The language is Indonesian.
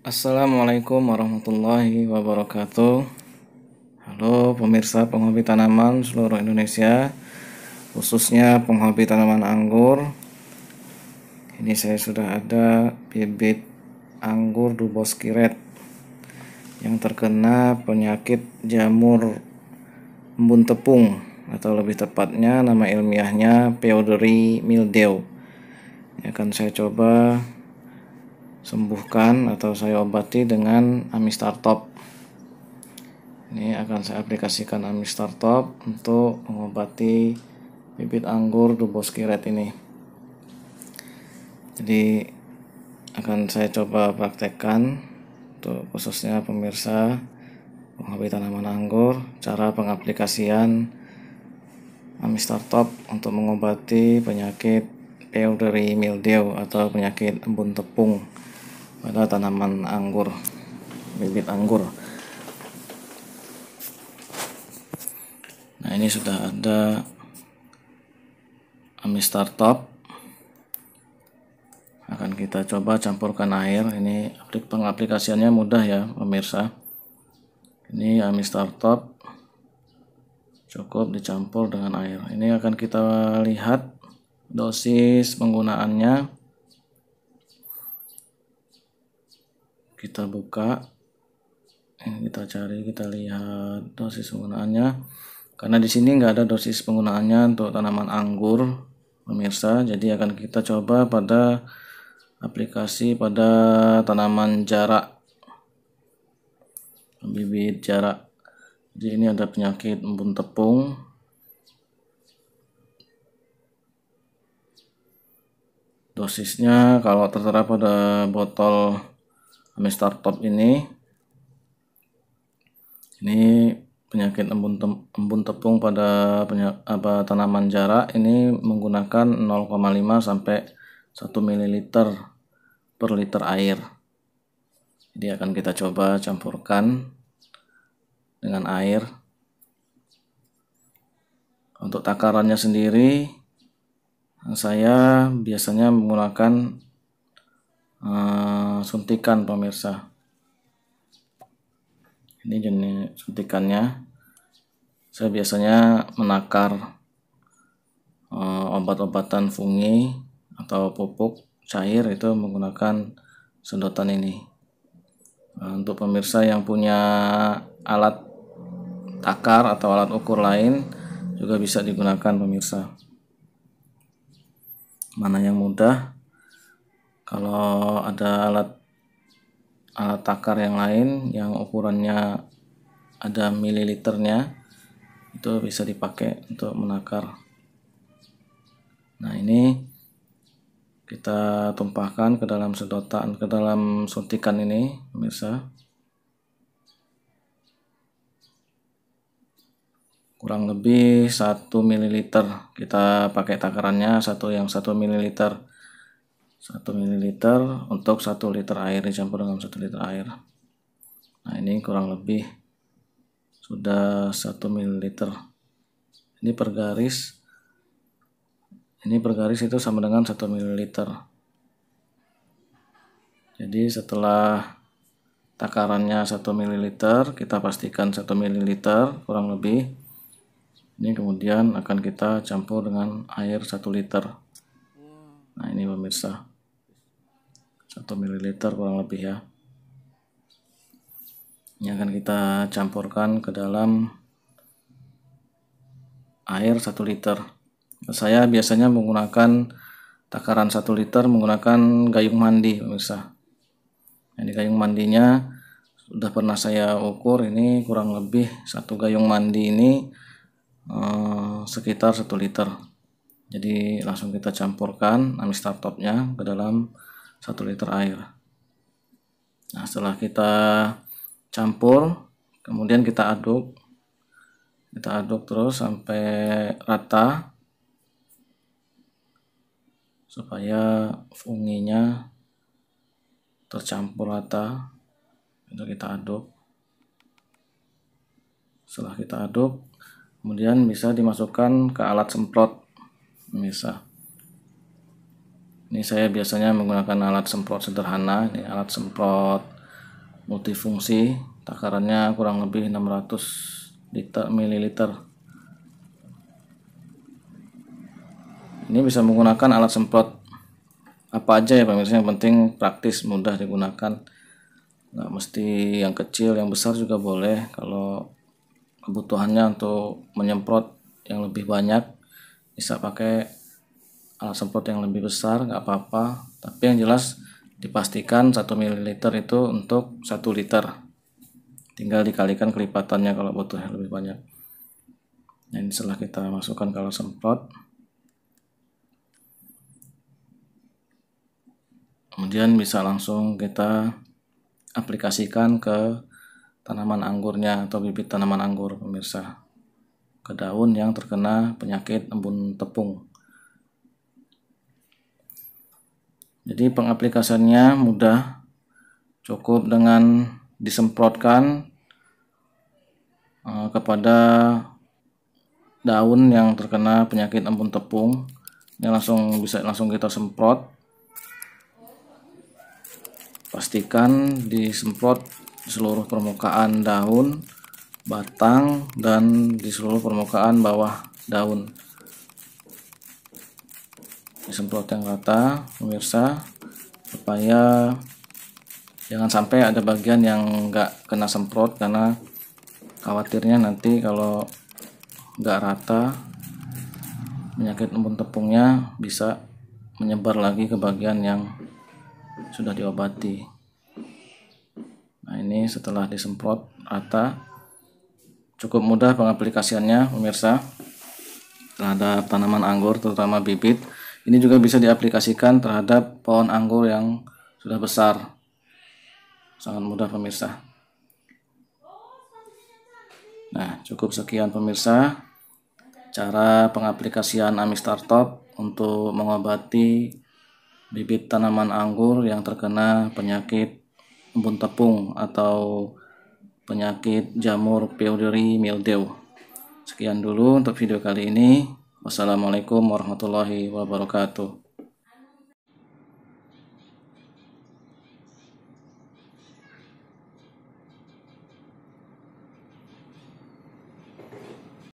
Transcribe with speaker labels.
Speaker 1: Assalamualaikum warahmatullahi wabarakatuh. Halo pemirsa penghobi tanaman seluruh Indonesia, khususnya penghobi tanaman anggur. Ini saya sudah ada bibit anggur Duboski Red yang terkena penyakit jamur embun tepung, atau lebih tepatnya nama ilmiahnya Powdery mildew. Ini akan saya coba sembuhkan atau saya obati dengan Amistar Top. Ini akan saya aplikasikan Amistar Top untuk mengobati bibit anggur Duboski Red ini. Jadi akan saya coba praktekkan untuk khususnya pemirsa penghobi tanaman anggur, cara pengaplikasian Amistar Top untuk mengobati penyakit Powdery mildew atau penyakit embun tepung pada tanaman anggur, bibit anggur. Nah, ini sudah ada Amistar Top. Akan kita coba campurkan air. Ini pengaplikasiannya mudah ya pemirsa. Ini Amistar Top cukup dicampur dengan air. Ini akan kita lihat dosis penggunaannya. Kita buka, ini kita cari, kita lihat dosis penggunaannya. Karena di sini nggak ada dosis penggunaannya untuk tanaman anggur, pemirsa. Jadi akan kita coba pada aplikasi pada tanaman jarak, bibit jarak. Jadi ini ada penyakit embun tepung. Dosisnya kalau tertera pada botol Amistar Top ini penyakit embun tepung pada tanaman jarak ini menggunakan 0,5 sampai 1 ml per liter air. Jadi akan kita coba campurkan dengan air. Untuk takarannya sendiri saya biasanya menggunakan suntikan pemirsa. Ini jenis suntikannya. Saya biasanya menakar obat-obatan fungi atau pupuk cair itu menggunakan sedotan ini. Untuk pemirsa yang punya alat takar atau alat ukur lain juga bisa digunakan pemirsa. Mana yang mudah? Kalau ada alat takar yang lain yang ukurannya ada mililiternya, itu bisa dipakai untuk menakar. Nah, ini kita tumpahkan ke dalam sedotan, ke dalam suntikan ini pemirsa. Kurang lebih 1 ml kita pakai takarannya, 1 ml. 1 ml untuk 1 liter air dicampur dengan 1 liter air. Nah, ini kurang lebih sudah 1 ml. Ini per garis. Ini per garis itu sama dengan 1 ml. Jadi setelah takarannya 1 ml, kita pastikan 1 ml kurang lebih. Ini kemudian akan kita campur dengan air 1 liter. Nah, ini pemirsa. 1 ml kurang lebih ya. Ini akan kita campurkan ke dalam air 1 liter. Saya biasanya menggunakan takaran 1 liter menggunakan gayung mandi pemirsa. Ini gayung mandinya sudah pernah saya ukur, ini kurang lebih 1 gayung mandi ini sekitar 1 liter. Jadi langsung kita campurkan Amistar Topnya ke dalam 1 liter air. Nah, setelah kita campur, kemudian kita aduk terus sampai rata supaya funginya tercampur rata. Itu kita aduk. Setelah kita aduk, kemudian bisa dimasukkan ke alat semprot pemirsa. Ini saya biasanya menggunakan alat semprot sederhana, ini alat semprot multifungsi, takarannya kurang lebih 600 ml. Ini bisa menggunakan alat semprot apa aja ya pemirsa, yang penting praktis, mudah digunakan. Nggak mesti yang kecil, yang besar juga boleh. Kalau kebutuhannya untuk menyemprot yang lebih banyak, bisa pakai alat semprot yang lebih besar, nggak apa-apa. Tapi yang jelas dipastikan 1 ml itu untuk 1 liter. Tinggal dikalikan kelipatannya kalau butuhnya lebih banyak. Nah, ini setelah kita masukkan ke alat semprot. Kemudian bisa langsung kita aplikasikan ke tanaman anggurnya atau bibit tanaman anggur pemirsa, ke daun yang terkena penyakit embun tepung. Jadi pengaplikasiannya mudah, cukup dengan disemprotkan kepada daun yang terkena penyakit embun tepung. Ini bisa langsung kita semprot. Pastikan disemprot di seluruh permukaan daun, batang, dan di seluruh permukaan bawah daun. Disemprot yang rata pemirsa, supaya jangan sampai ada bagian yang nggak kena semprot, karena khawatirnya nanti kalau nggak rata penyakit embun tepungnya bisa menyebar lagi ke bagian yang sudah diobati. Nah, ini setelah disemprot rata, cukup mudah pengaplikasiannya pemirsa terhadap tanaman anggur, terutama bibit. Ini juga bisa diaplikasikan terhadap pohon anggur yang sudah besar. Sangat mudah pemirsa. Nah, cukup sekian pemirsa cara pengaplikasian Amistar Top untuk mengobati bibit tanaman anggur yang terkena penyakit embun tepung atau penyakit jamur powdery mildew. Sekian dulu untuk video kali ini. Wassalamualaikum warahmatullahi wabarakatuh.